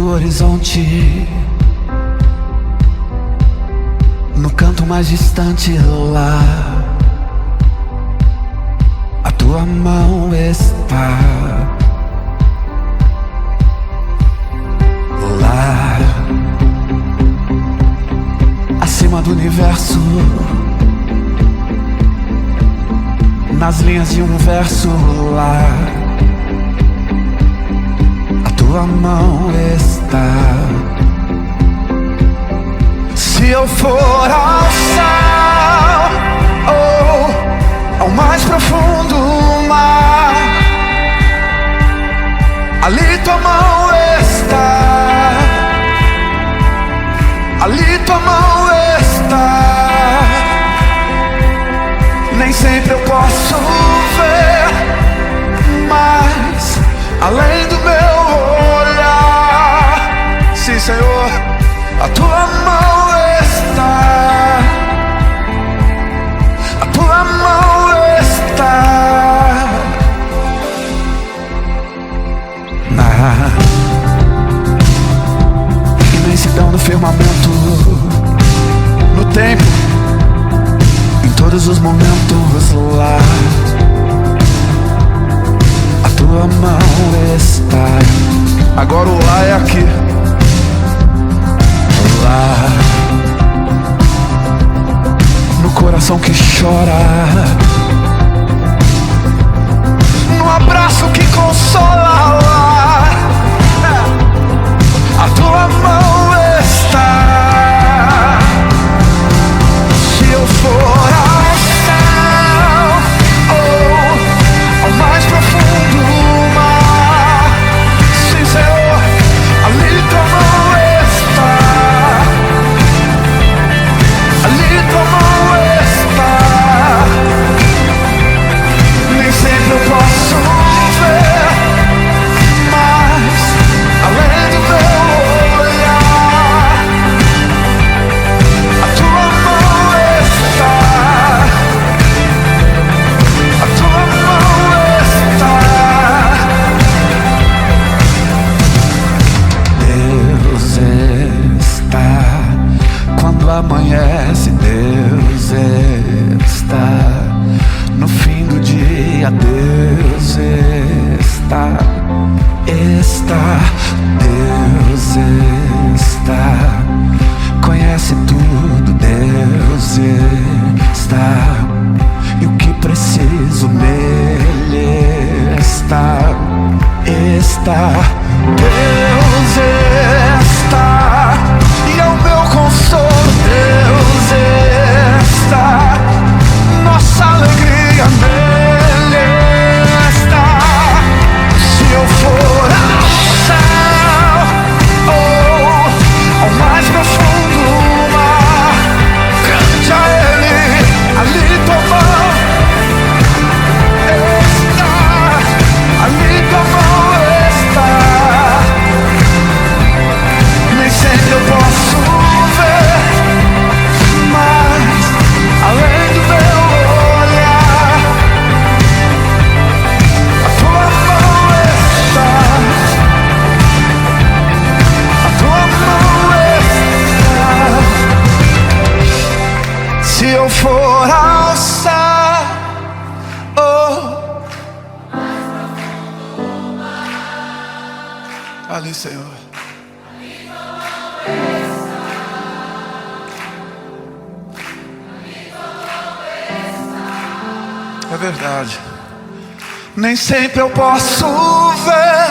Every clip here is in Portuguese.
do horizonte, no canto mais distante lá, a tua mão está. Lá, acima do universo, nas linhas de um verso lá, a tua mão está. Se eu for ao céu ou ao mais profundo mar, ali tua mão está, ali tua mão está. Nem sempre eu posso ver, mas além do meu olhar, sim, Senhor, a tua mão está, a tua mão está. Na imensidão do firmamento, no tempo, em todos os momentos lá, a tua mão está. Agora o lá é aqui. Lá, no coração que chora, no abraço que consola lá, a tua mão está. Se eu for ao céu ou ao mais profundo mar, sim, Senhor, ali tua mão está, ali tua mão está. Nem sempre eu posso ver, mas além do meu olhar, a tua mão está, a tua mão está. Deus está quando amanhece, Deus está no fim do dia, Deus está, Deus está, conhece tudo, Deus está, e o que preciso nele está, Deus está, e é o meu consolo, Deus está, nossa alegria nele está. Se eu for ao céu ou ao mais profundo mar, cante a ele, ali tua mão está, ali tua mão está. Nem sempre eu posso ver, mas além do meu olhar, a tua mão está, a tua mão está. Se eu for ao céu, ali, Senhor, é verdade. Nem sempre eu posso ver,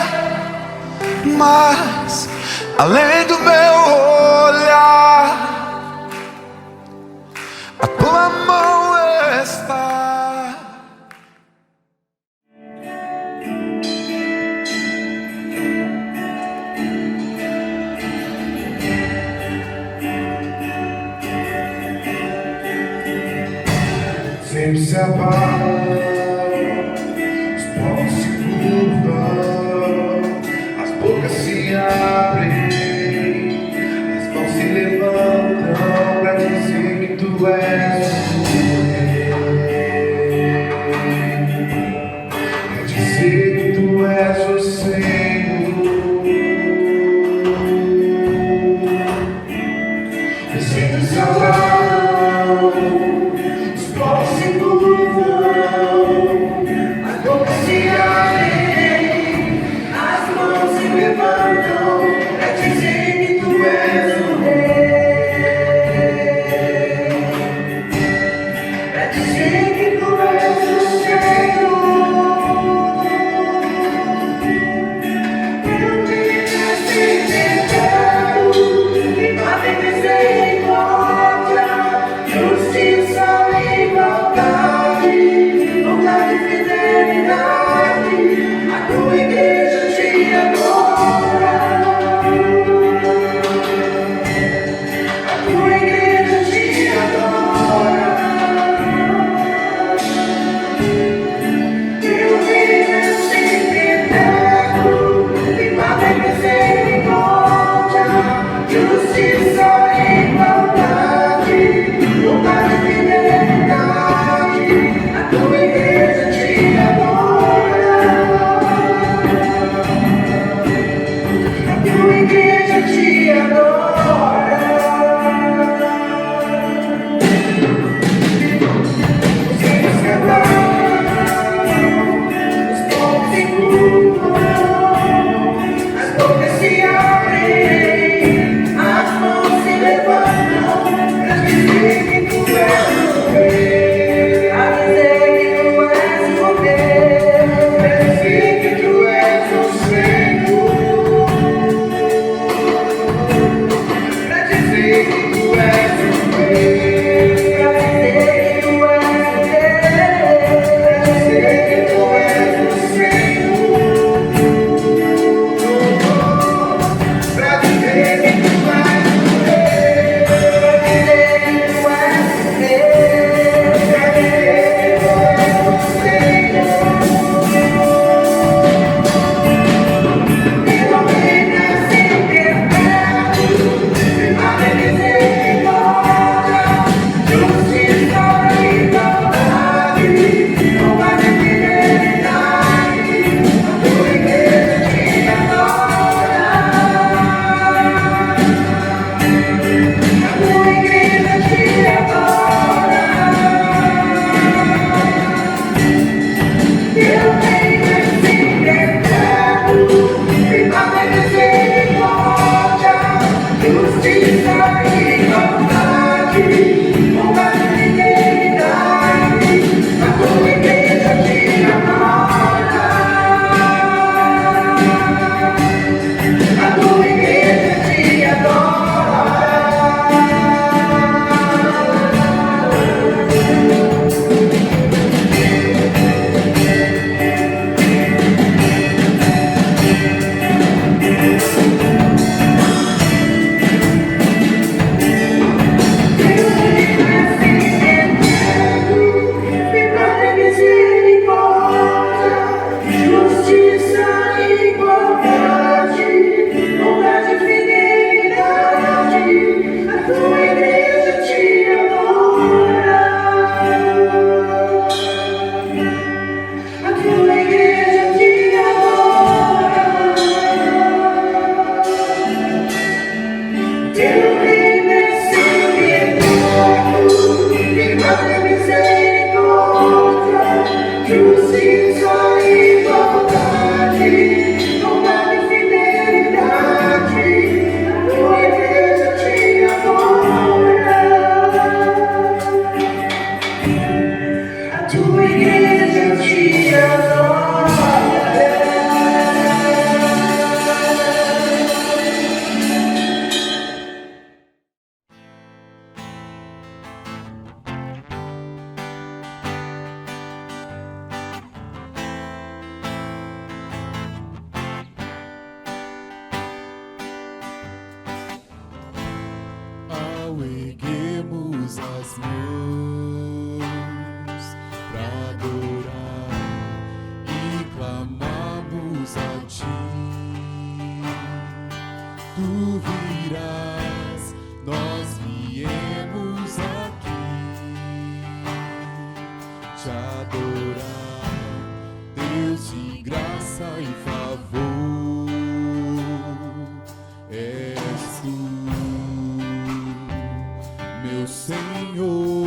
mas além do meu olhar, a tua mão está. Sempre se apaga, os povos se curvam, as bocas se abrem, as mãos se levantam pra dizer que tu és o rei, pra dizer que tu és o Senhor. tua igreja te adora. Ao erguermos as mãos pra adorar e clamarmos a ti, tu virás, nós viemos aqui te adorar, Deus de graça e favor, és tu, meu Senhor,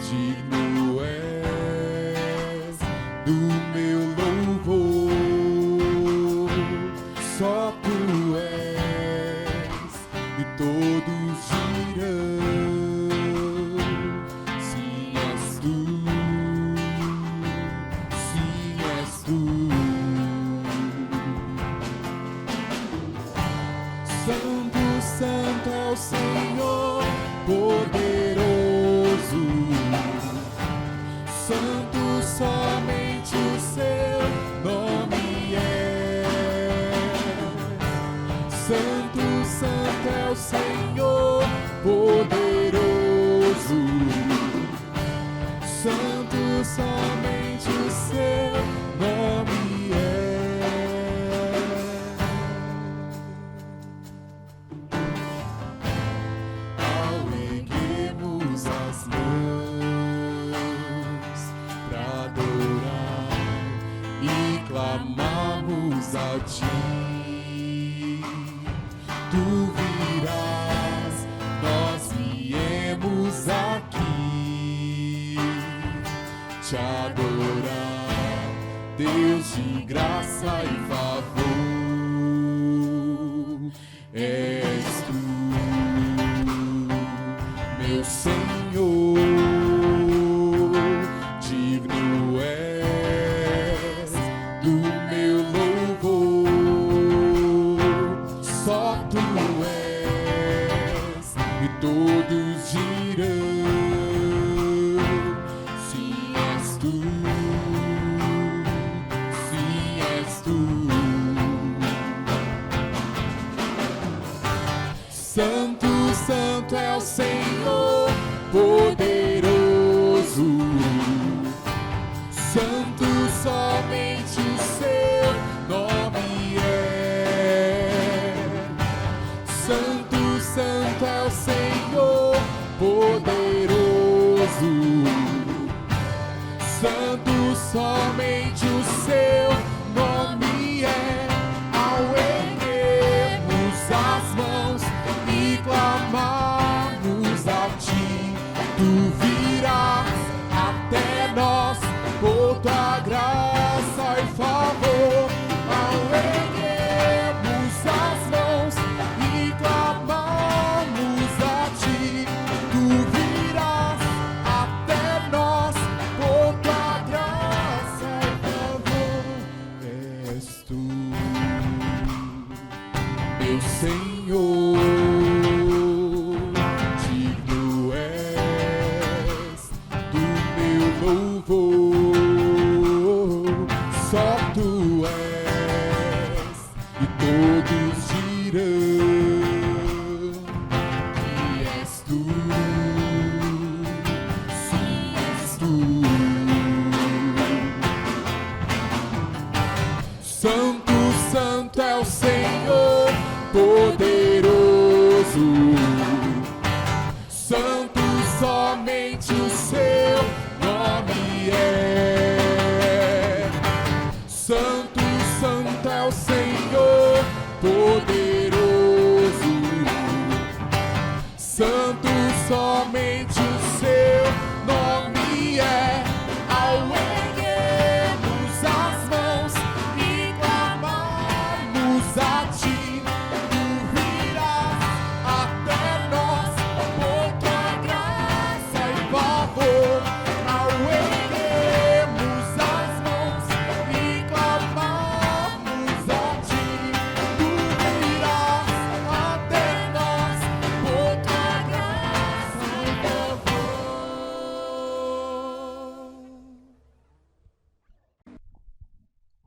digno és do meu louvor, só tu és, e todos dirão, sim és tu, sim és tu. Santo, santo é o Senhor, poderoso. Santo, somente o seu nome é. Santo, santo é o Senhor, poderoso. Santo, somente o seu nome é. As mãos pra adorar e clamarmos a ti, tu virás, nós viemos aqui te adorar, Deus de graça e favor, és tu, meu Senhor, digno és do meu louvor, só tu és, e todos dirão, sim és tu, sim és tu.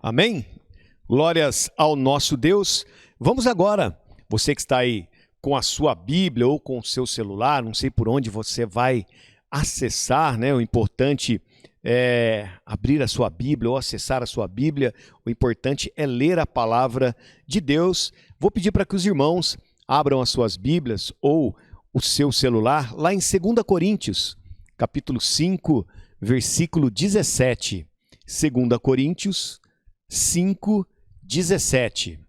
Amém? Glórias ao nosso Deus. Vamos agora, você que está aí com a sua Bíblia ou com o seu celular, não sei por onde você vai acessar, né? O importante é abrir a sua Bíblia ou acessar a sua Bíblia. O importante é ler a palavra de Deus. Vou pedir para que os irmãos abram as suas Bíblias ou o seu celular lá em 2 Coríntios, capítulo 5, versículo 17. 2 Coríntios 5, 17.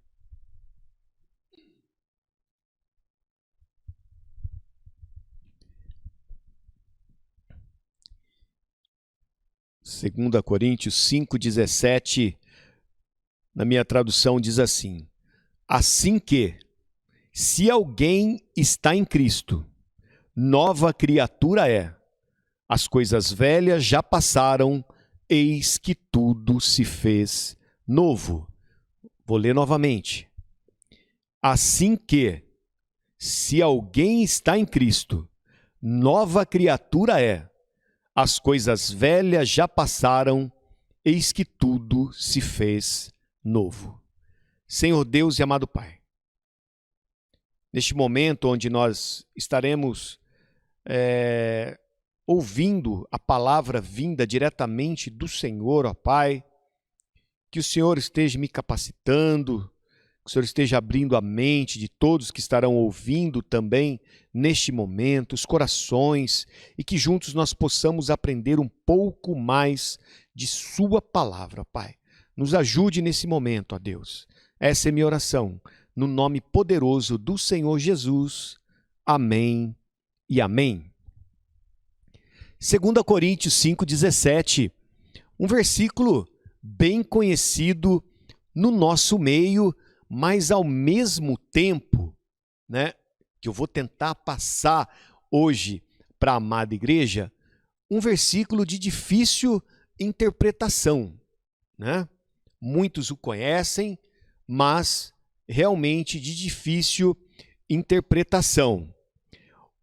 Segunda Coríntios 5, 17, na minha tradução diz assim: assim que, se alguém está em Cristo, nova criatura é. As coisas velhas já passaram, eis que tudo se fez novo. Vou ler novamente. Assim que, se alguém está em Cristo, nova criatura é. As coisas velhas já passaram, eis que tudo se fez novo. Senhor Deus e amado Pai, neste momento onde nós estaremos ouvindo a palavra vinda diretamente do Senhor, ó Pai, que o Senhor esteja me capacitando, que o Senhor esteja abrindo a mente de todos que estarão ouvindo também neste momento, os corações, e que juntos nós possamos aprender um pouco mais de sua palavra, Pai. Nos ajude nesse momento, ó Deus. Essa é minha oração, no nome poderoso do Senhor Jesus. Amém e amém. 2 Coríntios 5,17, um versículo bem conhecido no nosso meio, mas ao mesmo tempo, né, que eu vou tentar passar hoje para a amada igreja, um versículo de difícil interpretação, né? Muitos o conhecem, mas realmente de difícil interpretação.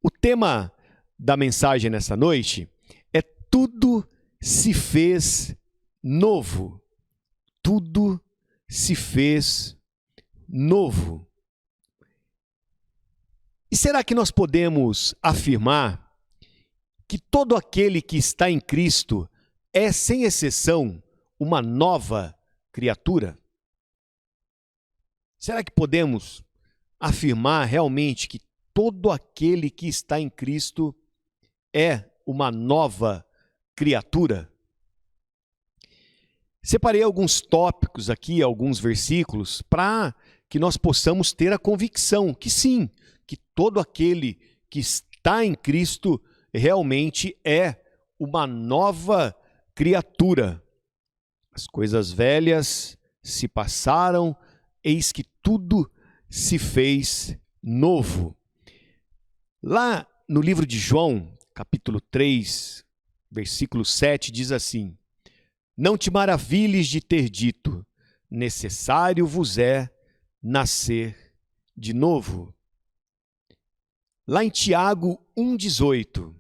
O tema da mensagem nessa noite é tudo se fez novo. Tudo se fez novo. E será que nós podemos afirmar que todo aquele que está em Cristo é, sem exceção, uma nova criatura? Será que podemos afirmar realmente que todo aquele que está em Cristo é uma nova criatura? Separei alguns tópicos aqui, alguns versículos, para que nós possamos ter a convicção que sim, que todo aquele que está em Cristo realmente é uma nova criatura. As coisas velhas se passaram, eis que tudo se fez novo. Lá no livro de João, capítulo 3, versículo 7, diz assim: não te maravilhes de ter dito, necessário vos é nascer de novo. Lá em Tiago 1,18,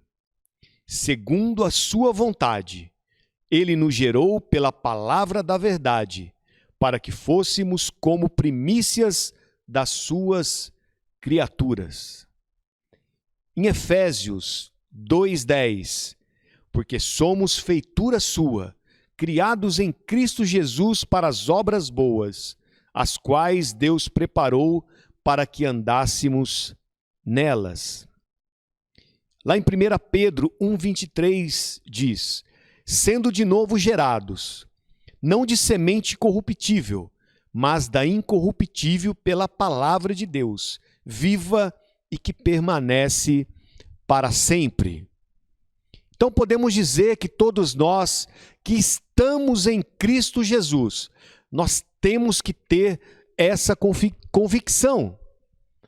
segundo a sua vontade, ele nos gerou pela palavra da verdade, para que fôssemos como primícias das suas criaturas. Em Efésios 2,10, porque somos feitura sua, criados em Cristo Jesus para as obras boas, as quais Deus preparou para que andássemos nelas. Lá em 1 Pedro 1,23 diz: sendo de novo gerados, não de semente corruptível, mas da incorruptível pela palavra de Deus, viva e que permanece para sempre. Então podemos dizer que todos nós que estamos em Cristo Jesus, nós temos que ter essa convicção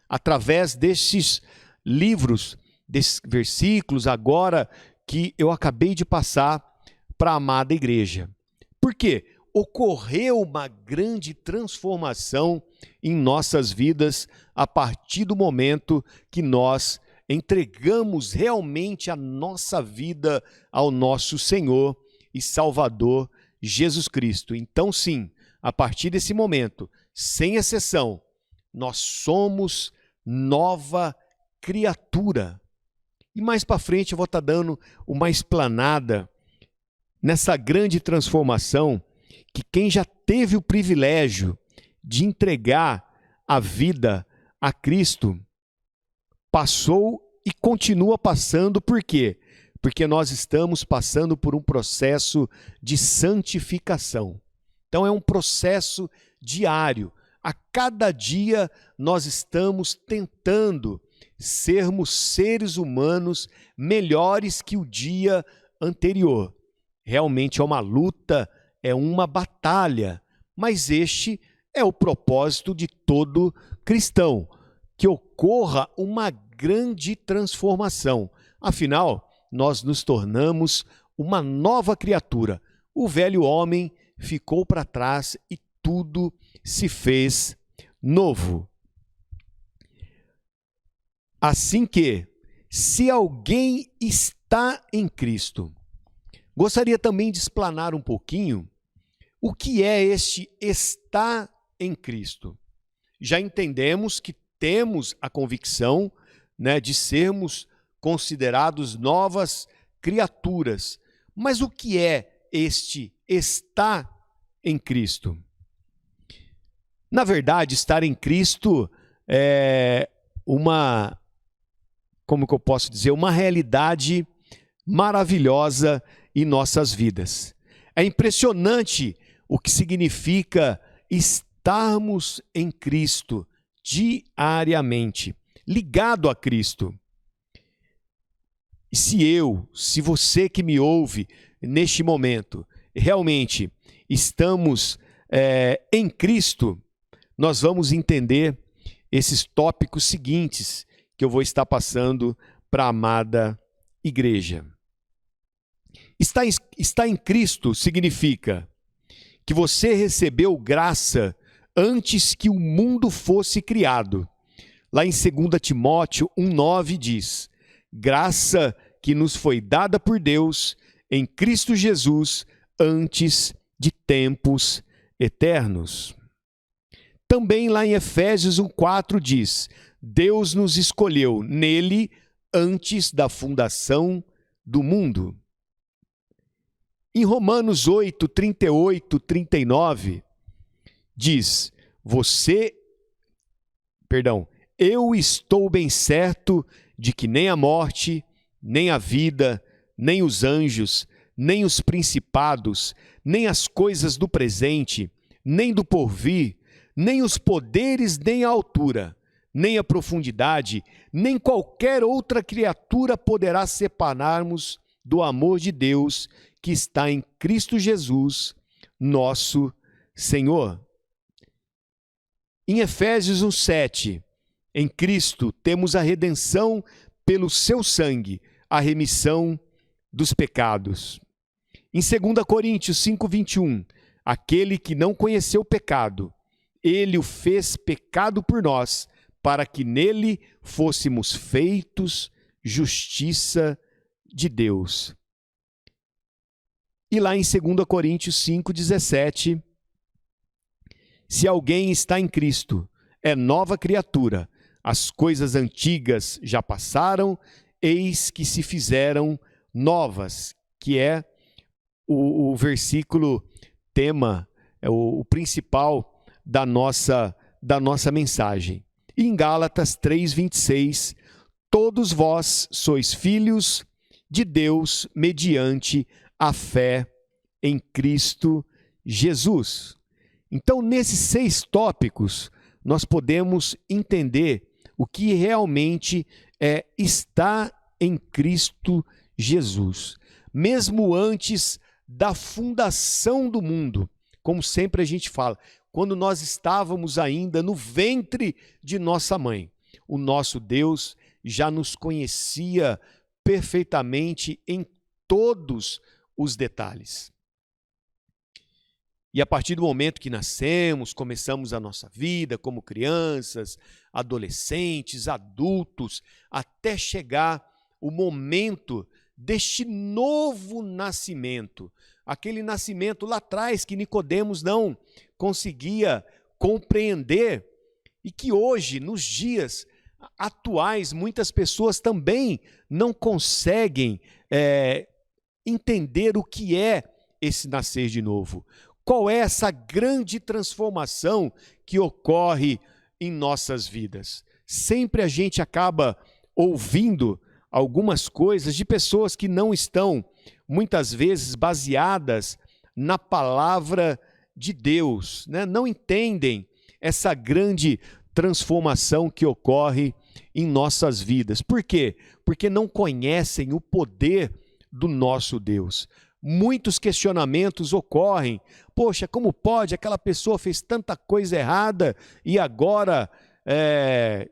através desses livros, desses versículos agora que eu acabei de passar para a amada igreja. Por quê? Ocorreu uma grande transformação em nossas vidas a partir do momento que nós entregamos realmente a nossa vida ao nosso Senhor e Salvador Jesus Cristo. Então sim, a partir desse momento, sem exceção, nós somos nova criatura. E mais para frente eu vou estar dando uma explanada nessa grande transformação que quem já teve o privilégio de entregar a vida a Cristo passou e continua passando. Por quê? Porque nós estamos passando por um processo de santificação. Então é um processo diário. A cada dia nós estamos tentando sermos seres humanos melhores que o dia anterior. Realmente é uma luta, é uma batalha, mas este é o propósito de todo cristão, que ocorra uma grande transformação. Afinal, nós nos tornamos uma nova criatura. O velho homem ficou para trás e tudo se fez novo. Assim que, se alguém está em Cristo, gostaria também de explanar um pouquinho o que é este estar em Cristo. Já entendemos que temos a convicção, de sermos considerados novas criaturas. Mas o que é este estar em Cristo? Na verdade, estar em Cristo é uma realidade maravilhosa em nossas vidas. É impressionante o que significa estarmos em Cristo diariamente, ligado a Cristo. E se você que me ouve neste momento, realmente estamos em Cristo, nós vamos entender esses tópicos seguintes que eu vou estar passando para a amada igreja. Estar em Cristo significa que você recebeu graça antes que o mundo fosse criado. Lá em 2 Timóteo 1,9 diz: graça que nos foi dada por Deus em Cristo Jesus antes de tempos eternos. Também lá em Efésios 1,4 diz: Deus nos escolheu nele antes da fundação do mundo. Em Romanos 8, 38, 39, diz: eu estou bem certo de que nem a morte, nem a vida, nem os anjos, nem os principados, nem as coisas do presente, nem do porvir, nem os poderes, nem a altura, nem a profundidade, nem qualquer outra criatura poderá separar-nos do amor de Deus que está em Cristo Jesus, nosso Senhor. Em Efésios 1,7, em Cristo temos a redenção pelo seu sangue, a remissão dos pecados. Em 2 Coríntios 5,21, aquele que não conheceu o pecado, ele o fez pecado por nós, para que nele fôssemos feitos justiça de Deus. E lá em 2 Coríntios 5,17, se alguém está em Cristo, é nova criatura, as coisas antigas já passaram, eis que se fizeram novas, que é o versículo tema, é o principal da nossa mensagem. E em Gálatas 3,26, todos vós sois filhos de Deus mediante a fé em Cristo Jesus. Então, nesses 6 tópicos, nós podemos entender o que realmente é estar em Cristo Jesus. Mesmo antes da fundação do mundo, como sempre a gente fala, quando nós estávamos ainda no ventre de nossa mãe, o nosso Deus já nos conhecia perfeitamente em todos os detalhes. E a partir do momento que nascemos, começamos a nossa vida como crianças, adolescentes, adultos, até chegar o momento deste novo nascimento, aquele nascimento lá atrás que Nicodemos não conseguia compreender, e que hoje, nos dias atuais, muitas pessoas também não conseguem entender o que é esse nascer de novo. Qual é essa grande transformação que ocorre em nossas vidas? Sempre a gente acaba ouvindo algumas coisas de pessoas que não estão, muitas vezes, baseadas na palavra de Deus, né? Não entendem essa grande transformação que ocorre em nossas vidas. Por quê? Porque não conhecem o poder do nosso Deus. Muitos questionamentos ocorrem. Poxa, como pode? Aquela pessoa fez tanta coisa errada e agora,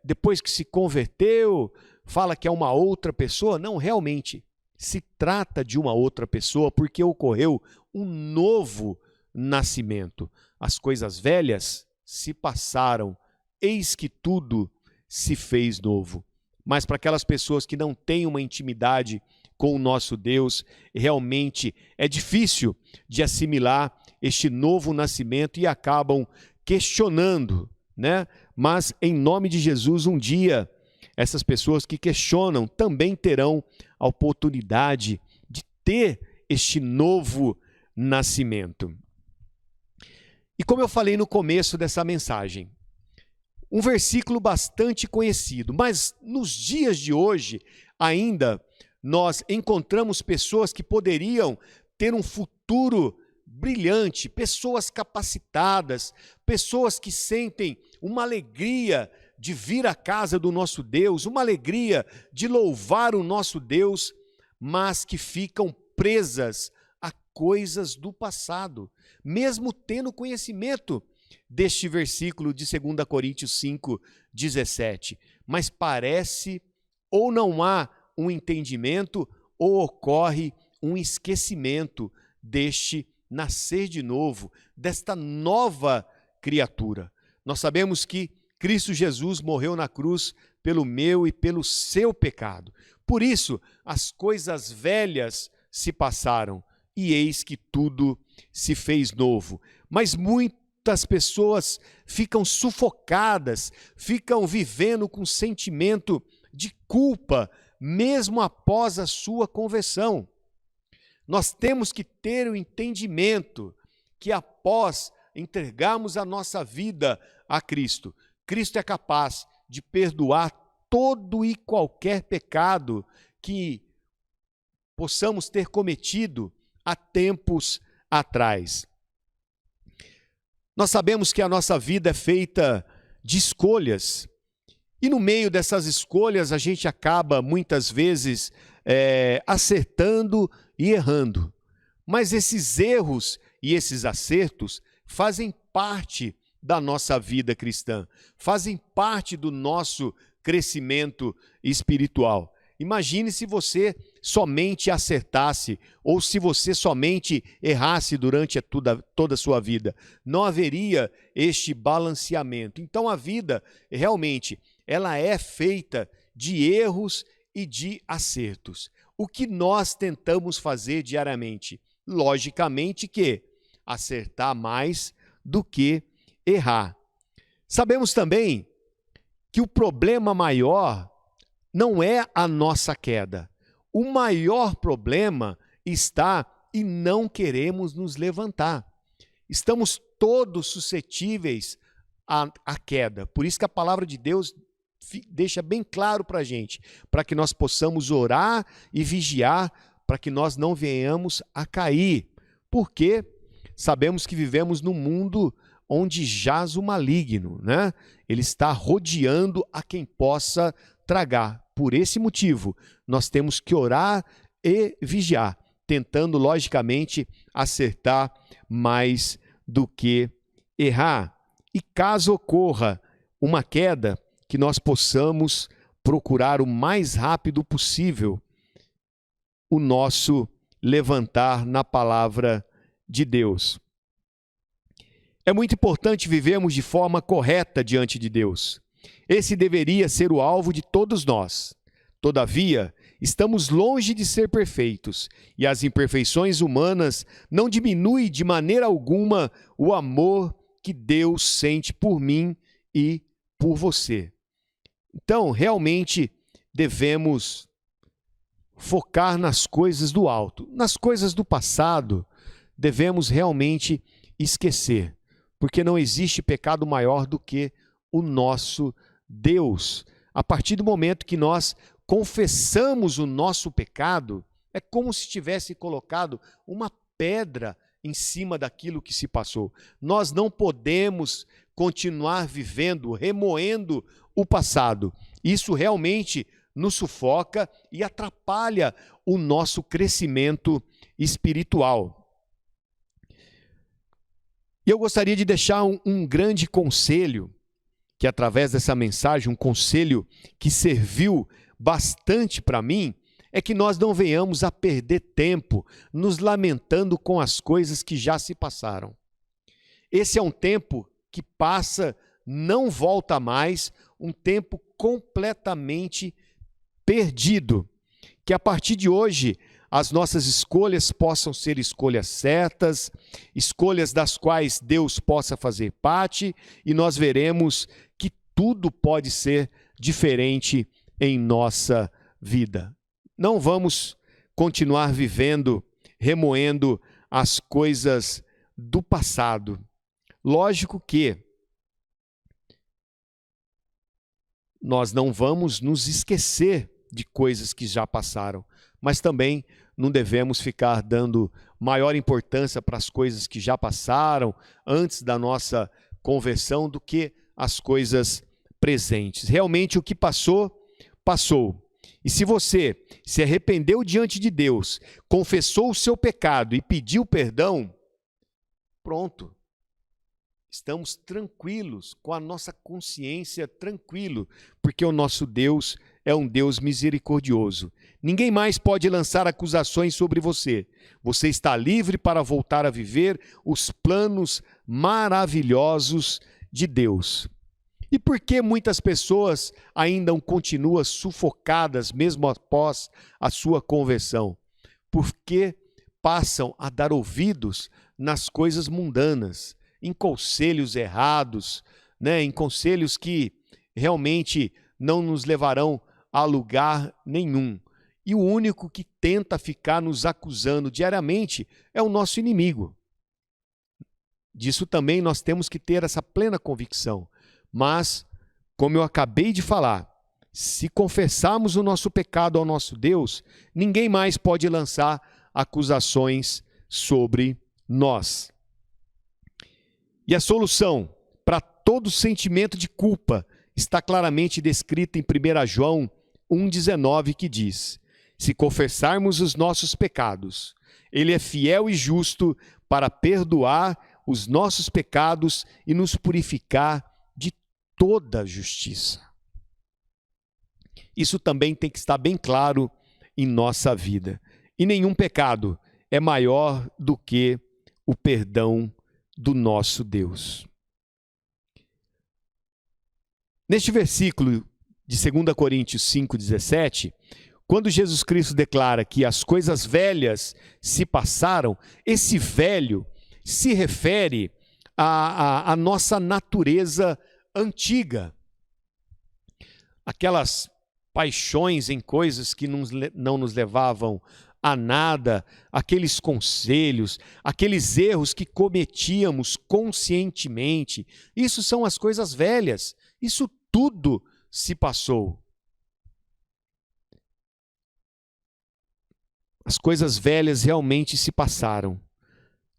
depois que se converteu, fala que é uma outra pessoa? Não, realmente, se trata de uma outra pessoa porque ocorreu um novo nascimento. As coisas velhas se passaram, eis que tudo se fez novo. Mas para aquelas pessoas que não têm uma intimidade com o nosso Deus, realmente é difícil de assimilar este novo nascimento e acabam questionando, né? Mas em nome de Jesus, um dia, essas pessoas que questionam também terão a oportunidade de ter este novo nascimento. E como eu falei no começo dessa mensagem, um versículo bastante conhecido, mas nos dias de hoje ainda nós encontramos pessoas que poderiam ter um futuro brilhante, pessoas capacitadas, pessoas que sentem uma alegria de vir à casa do nosso Deus, uma alegria de louvar o nosso Deus, mas que ficam presas a coisas do passado, mesmo tendo conhecimento deste versículo de 2 Coríntios 5:17. Mas parece ou não há um entendimento ou ocorre um esquecimento deste nascer de novo, desta nova criatura. Nós sabemos que Cristo Jesus morreu na cruz pelo meu e pelo seu pecado. Por isso, as coisas velhas se passaram e eis que tudo se fez novo. Mas muitas pessoas ficam sufocadas, ficam vivendo com sentimento de culpa, mesmo após a sua conversão. Nós temos que ter o entendimento que após entregarmos a nossa vida a Cristo, Cristo é capaz de perdoar todo e qualquer pecado que possamos ter cometido há tempos atrás. Nós sabemos que a nossa vida é feita de escolhas, e no meio dessas escolhas a gente acaba muitas vezes acertando e errando. Mas esses erros e esses acertos fazem parte da nossa vida cristã, fazem parte do nosso crescimento espiritual. Imagine se você somente acertasse ou se você somente errasse durante toda a sua vida. Não haveria este balanceamento. Então a vida realmente ela é feita de erros e de acertos. O que nós tentamos fazer diariamente? Logicamente que acertar mais do que errar. Sabemos também que o problema maior não é a nossa queda. O maior problema está em não queremos nos levantar. Estamos todos suscetíveis à queda. Por isso que a palavra de Deus deixa bem claro para a gente, para que nós possamos orar e vigiar, para que nós não venhamos a cair. Porque sabemos que vivemos num mundo onde jaz o maligno, né? Ele está rodeando a quem possa tragar. Por esse motivo, nós temos que orar e vigiar, tentando, logicamente, acertar mais do que errar. E caso ocorra uma queda, que nós possamos procurar o mais rápido possível o nosso levantar na palavra de Deus. É muito importante vivermos de forma correta diante de Deus. Esse deveria ser o alvo de todos nós. Todavia, estamos longe de ser perfeitos, e as imperfeições humanas não diminuem de maneira alguma o amor que Deus sente por mim e por você. Então, realmente devemos focar nas coisas do alto. Nas coisas do passado, devemos realmente esquecer, porque não existe pecado maior do que o nosso Deus. A partir do momento que nós confessamos o nosso pecado, é como se tivesse colocado uma pedra em cima daquilo que se passou. Nós não podemos continuar vivendo, remoendo o passado. Isso realmente nos sufoca e atrapalha o nosso crescimento espiritual. E eu gostaria de deixar um grande conselho, que através dessa mensagem, um conselho que serviu bastante para mim, é que nós não venhamos a perder tempo nos lamentando com as coisas que já se passaram. Esse é um tempo que passa, não volta mais, um tempo completamente perdido. Que a partir de hoje as nossas escolhas possam ser escolhas certas, escolhas das quais Deus possa fazer parte, e nós veremos que tudo pode ser diferente em nossa vida. Não vamos continuar vivendo, remoendo as coisas do passado. Lógico que nós não vamos nos esquecer de coisas que já passaram, mas também não devemos ficar dando maior importância para as coisas que já passaram antes da nossa conversão do que as coisas presentes. Realmente o que passou, passou. E se você se arrependeu diante de Deus, confessou o seu pecado e pediu perdão, pronto. Estamos tranquilos, com a nossa consciência tranquilo, porque o nosso Deus é um Deus misericordioso. Ninguém mais pode lançar acusações sobre você. Você está livre para voltar a viver os planos maravilhosos de Deus. E por que muitas pessoas ainda continuam sufocadas mesmo após a sua conversão? Porque passam a dar ouvidos nas coisas mundanas, em conselhos errados, em conselhos que realmente não nos levarão a lugar nenhum. E o único que tenta ficar nos acusando diariamente é o nosso inimigo. Disso também nós temos que ter essa plena convicção. Mas, como eu acabei de falar, se confessarmos o nosso pecado ao nosso Deus, ninguém mais pode lançar acusações sobre nós. E a solução para todo sentimento de culpa está claramente descrita em 1 João 1,19, que diz: se confessarmos os nossos pecados, Ele é fiel e justo para perdoar os nossos pecados e nos purificar de toda justiça. Isso também tem que estar bem claro em nossa vida. E nenhum pecado é maior do que o perdão do nosso Deus. Neste versículo de 2 Coríntios 5,17, quando Jesus Cristo declara que as coisas velhas se passaram, esse velho se refere à nossa natureza antiga. Aquelas paixões em coisas que não nos levavam a nada, aqueles conselhos, aqueles erros que cometíamos conscientemente. Isso são as coisas velhas. Isso tudo se passou. As coisas velhas realmente se passaram.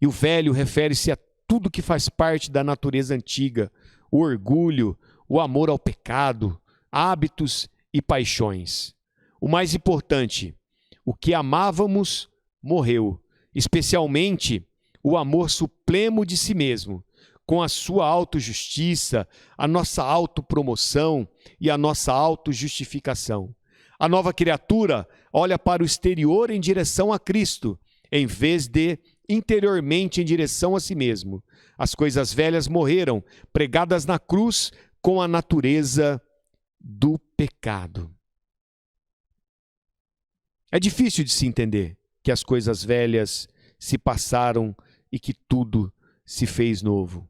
E o velho refere-se a tudo que faz parte da natureza antiga, o orgulho, o amor ao pecado, hábitos e paixões. O mais importante, o que amávamos morreu, especialmente o amor supremo de si mesmo, com a sua autojustiça, a nossa autopromoção e a nossa autojustificação. A nova criatura olha para o exterior em direção a Cristo, em vez de interiormente em direção a si mesmo. As coisas velhas morreram, pregadas na cruz com a natureza do pecado. É difícil de se entender que as coisas velhas se passaram e que tudo se fez novo.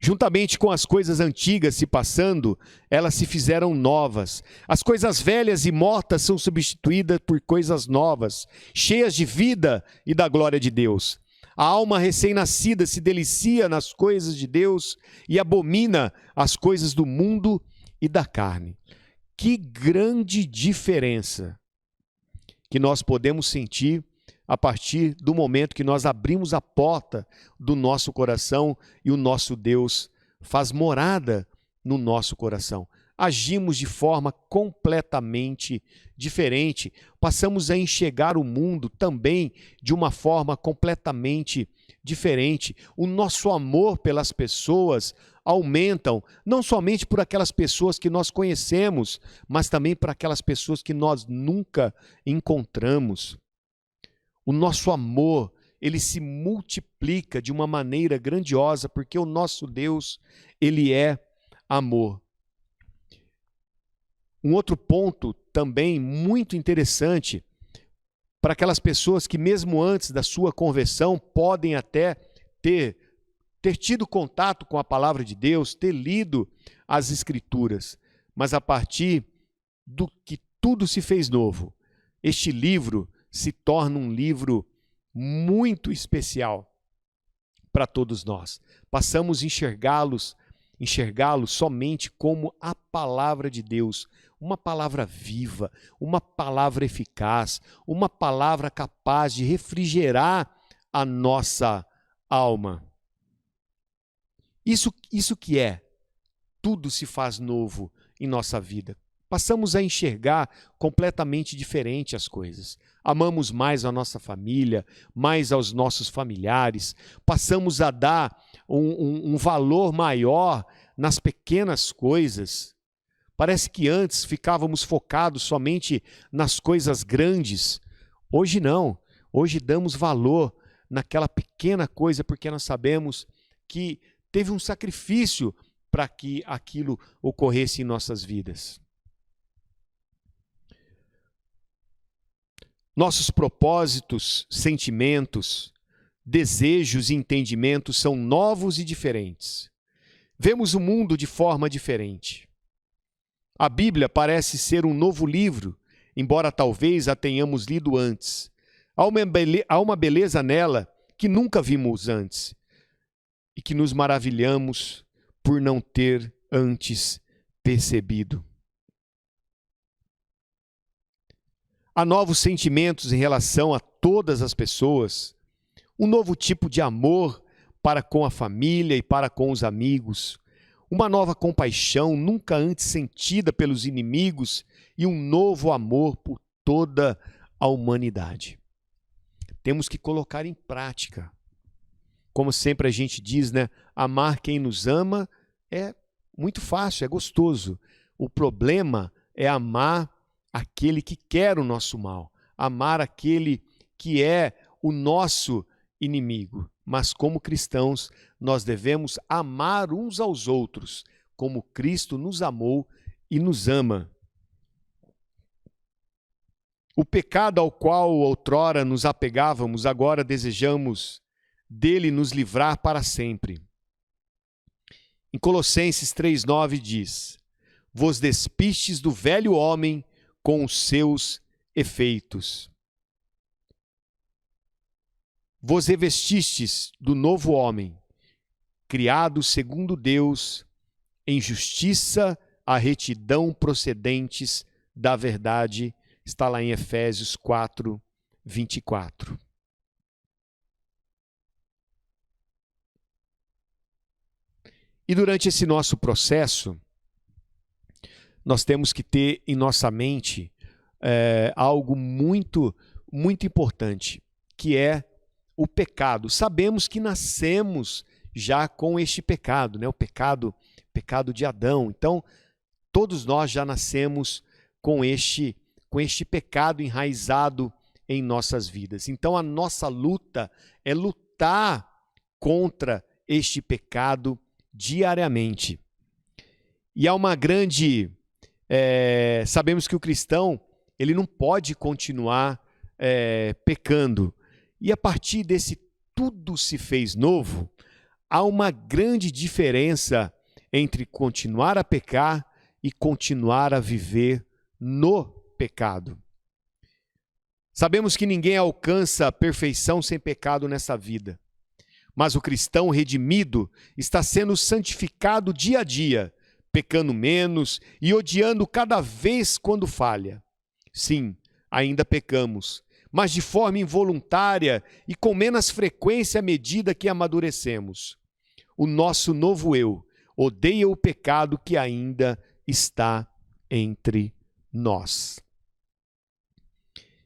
Juntamente com as coisas antigas se passando, elas se fizeram novas. As coisas velhas e mortas são substituídas por coisas novas, cheias de vida e da glória de Deus. A alma recém-nascida se delicia nas coisas de Deus e abomina as coisas do mundo e da carne. Que grande diferença que nós podemos sentir a partir do momento que nós abrimos a porta do nosso coração e o nosso Deus faz morada no nosso coração. Agimos de forma completamente diferente, passamos a enxergar o mundo também de uma forma completamente diferente. O nosso amor pelas pessoas aumentam, não somente por aquelas pessoas que nós conhecemos, mas também por aquelas pessoas que nós nunca encontramos. O nosso amor, ele se multiplica de uma maneira grandiosa, porque o nosso Deus, ele é amor. Um outro ponto também muito interessante para aquelas pessoas que mesmo antes da sua conversão podem até ter tido contato com a palavra de Deus, ter lido as Escrituras, mas a partir do que tudo se fez novo, este livro se torna um livro muito especial para todos nós. Passamos a enxergá-lo somente como a palavra de Deus, uma palavra viva, uma palavra eficaz, uma palavra capaz de refrigerar a nossa alma. Isso que é, tudo se faz novo em nossa vida. Passamos a enxergar completamente diferente as coisas. Amamos mais a nossa família, mais aos nossos familiares. Passamos a dar um valor maior nas pequenas coisas. Parece que antes ficávamos focados somente nas coisas grandes. Hoje não. Hoje damos valor naquela pequena coisa porque nós sabemos que teve um sacrifício para que aquilo ocorresse em nossas vidas. Nossos propósitos, sentimentos, desejos e entendimentos são novos e diferentes. Vemos o mundo de forma diferente. A Bíblia parece ser um novo livro, embora talvez a tenhamos lido antes. Há uma beleza nela que nunca vimos antes e que nos maravilhamos por não ter antes percebido. Há novos sentimentos em relação a todas as pessoas, um novo tipo de amor para com a família e para com os amigos, uma nova compaixão nunca antes sentida pelos inimigos e um novo amor por toda a humanidade. Temos que colocar em prática. Como sempre a gente diz, né? Amar quem nos ama é muito fácil, é gostoso. O problema é amar aquele que quer o nosso mal, amar aquele que é o nosso inimigo. Mas como cristãos, nós devemos amar uns aos outros, como Cristo nos amou e nos ama. O pecado ao qual outrora nos apegávamos, agora desejamos dele nos livrar para sempre. Em Colossenses 3,9 diz: vos despistes do velho homem com os seus efeitos. Vos revestistes do novo homem, criado segundo Deus, em justiça a retidão procedentes da verdade. Está lá em Efésios 4, 24. E durante esse nosso processo, nós temos que ter em nossa mente algo muito, muito importante, que é o pecado. Sabemos que nascemos já com este pecado, né? O pecado de Adão. Então, todos nós já nascemos com este pecado enraizado em nossas vidas. Então, a nossa luta é lutar contra este pecado diariamente. E há uma grande... sabemos que o cristão ele não pode continuar pecando. E a partir desse tudo se fez novo, há uma grande diferença entre continuar a pecar e continuar a viver no pecado. Sabemos que ninguém alcança a perfeição sem pecado nessa vida, mas o cristão redimido está sendo santificado dia a dia, pecando menos e odiando cada vez quando falha. Sim, ainda pecamos, mas de forma involuntária e com menos frequência à medida que amadurecemos. O nosso novo eu odeia o pecado que ainda está entre nós.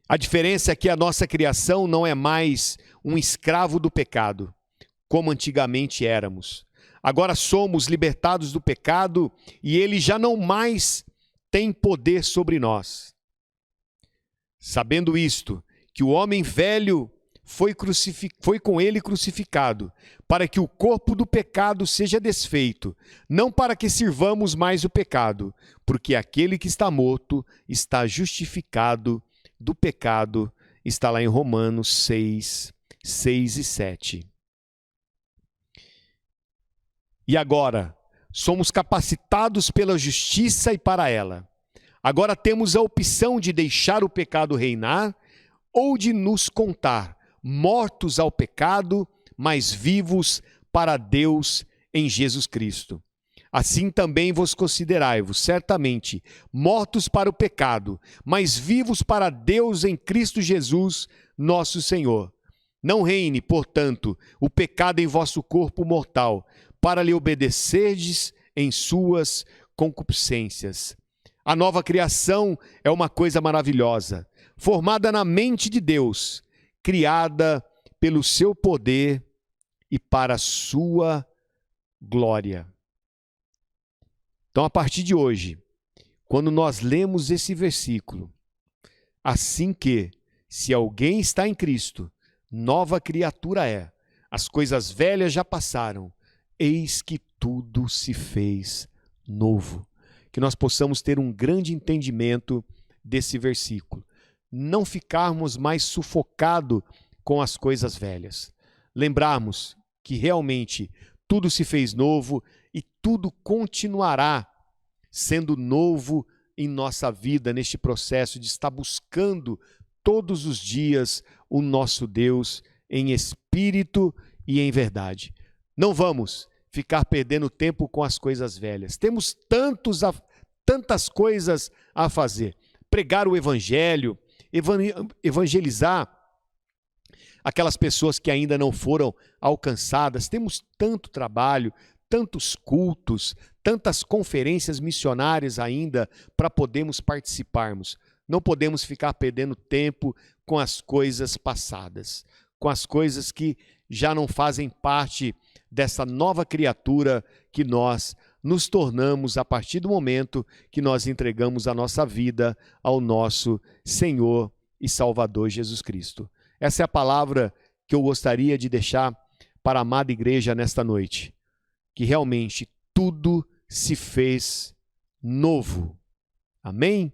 A diferença é que a nossa criação não é mais um escravo do pecado, como antigamente éramos. Agora somos libertados do pecado e ele já não mais tem poder sobre nós. Sabendo isto, que o homem velho foi com ele crucificado, para que o corpo do pecado seja desfeito, não para que sirvamos mais o pecado, porque aquele que está morto está justificado do pecado, está lá em Romanos 6, 6 e 7. E agora, somos capacitados pela justiça e para ela. Agora temos a opção de deixar o pecado reinar ou de nos contar mortos ao pecado, mas vivos para Deus em Jesus Cristo. Assim também vos considerai-vos, certamente, mortos para o pecado, mas vivos para Deus em Cristo Jesus, nosso Senhor. Não reine, portanto, o pecado em vosso corpo mortal, para lhe obedecerdes em suas concupiscências. A nova criação é uma coisa maravilhosa, formada na mente de Deus, criada pelo seu poder e para a sua glória. Então, a partir de hoje, quando nós lemos esse versículo, assim que, se alguém está em Cristo, nova criatura é, as coisas velhas já passaram, eis que tudo se fez novo. Que nós possamos ter um grande entendimento desse versículo. Não ficarmos mais sufocados com as coisas velhas. Lembrarmos que realmente tudo se fez novo e tudo continuará sendo novo em nossa vida, neste processo de estar buscando todos os dias o nosso Deus em espírito e em verdade. Não vamos ficar perdendo tempo com as coisas velhas. Temos tantas coisas a fazer. Pregar o evangelho, evangelizar aquelas pessoas que ainda não foram alcançadas. Temos tanto trabalho, tantos cultos, tantas conferências missionárias ainda para podermos participarmos. Não podemos ficar perdendo tempo com as coisas passadas, com as coisas que já não fazem parte dessa nova criatura que nós nos tornamos a partir do momento que nós entregamos a nossa vida ao nosso Senhor e Salvador Jesus Cristo. Essa é a palavra que eu gostaria de deixar para a amada igreja nesta noite, que realmente tudo se fez novo. Amém?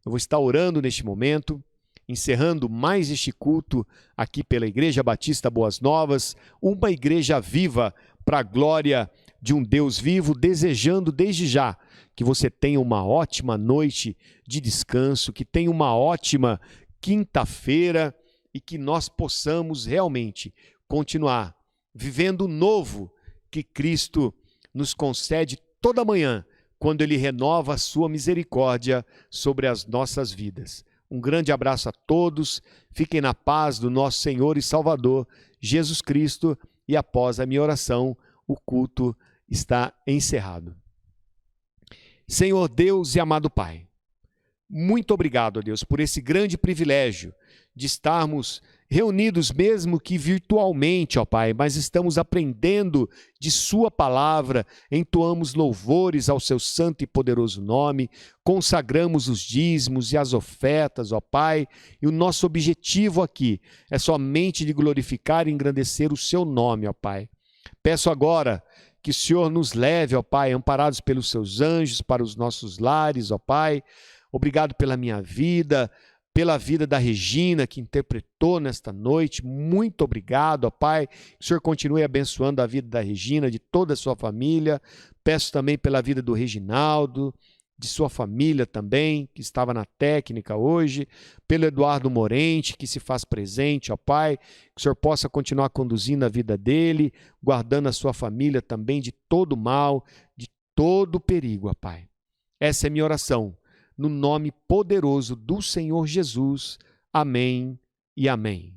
Eu vou estar orando neste momento, encerrando mais este culto aqui pela Igreja Batista Boas Novas, uma igreja viva para a glória de um Deus vivo, desejando desde já que você tenha uma ótima noite de descanso, que tenha uma ótima quinta-feira e que nós possamos realmente continuar vivendo o novo que Cristo nos concede toda manhã, quando Ele renova a sua misericórdia sobre as nossas vidas. Um grande abraço a todos, fiquem na paz do nosso Senhor e Salvador, Jesus Cristo, e após a minha oração, o culto está encerrado. Senhor Deus e amado Pai, muito obrigado, Deus, por esse grande privilégio de estarmos reunidos, mesmo que virtualmente, ó Pai, mas estamos aprendendo de Sua palavra, entoamos louvores ao Seu santo e poderoso nome, consagramos os dízimos e as ofertas, ó Pai, e o nosso objetivo aqui é somente de glorificar e engrandecer o Seu nome, ó Pai. Peço agora que o Senhor nos leve, ó Pai, amparados pelos Seus anjos, para os nossos lares, ó Pai. Obrigado pela minha vida, pela vida da Regina, que interpretou nesta noite. Muito obrigado, ó Pai. Que o Senhor continue abençoando a vida da Regina, de toda a sua família. Peço também pela vida do Reginaldo, de sua família também, que estava na técnica hoje. Pelo Eduardo Morente, que se faz presente, ó Pai. Que o Senhor possa continuar conduzindo a vida dele, guardando a sua família também de todo mal, de todo perigo, ó Pai. Essa é minha oração. No nome poderoso do Senhor Jesus. Amém e amém.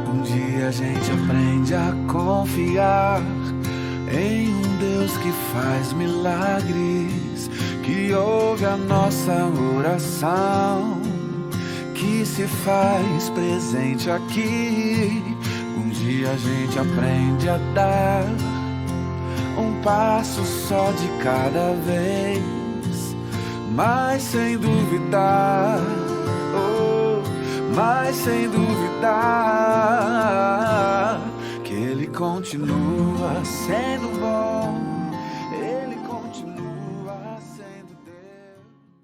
Um dia a gente aprende a confiar em um Deus que faz milagres, que ouve a nossa oração, que se faz presente aqui. Um dia a gente aprende a dar um passo só de cada vez, mas sem duvidar, mas sem duvidar, que Ele continua sendo bom